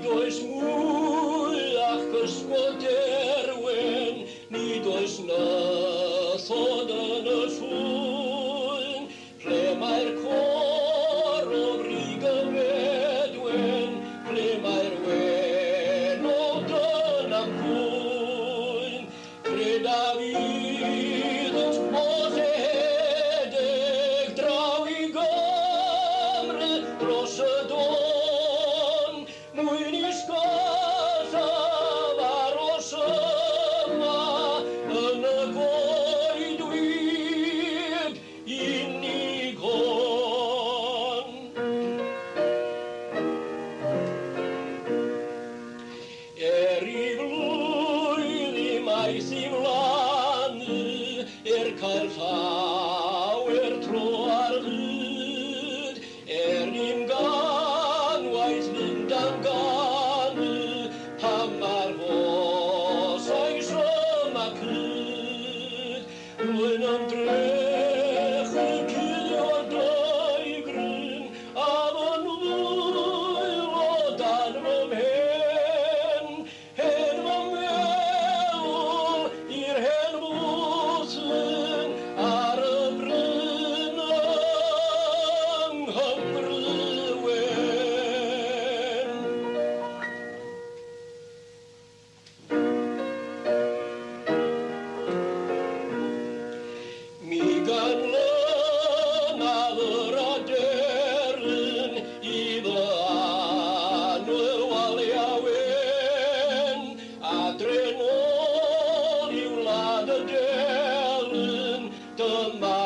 oes mwyach gysgoderwen, nid oes nythod yn y sŵn, ble mae'r cor o brig y fedwen, ble mae'r wen o dyn am fwyn, cred a fydd yn posedig draw i Gymru dros y don, mwyn i sgosaf aros yma yn y goedwig unig hon. I flwyddyn maes i mlanu, cael llawer tro ar hyd, ni'n ganwaith fynd am ganu, pam mae'r fosau srym ac hyd. Rwy'n ymdrech yn cuddio deugryn, a fy'n wylo dan fy mhen, hen fy mewl i'r hen bwthyn ar y bryn yng Nghymru wen. Mi ganlynadd yr aderyn i fy anwyl wen, adre nôl i wlad y delyn, dyma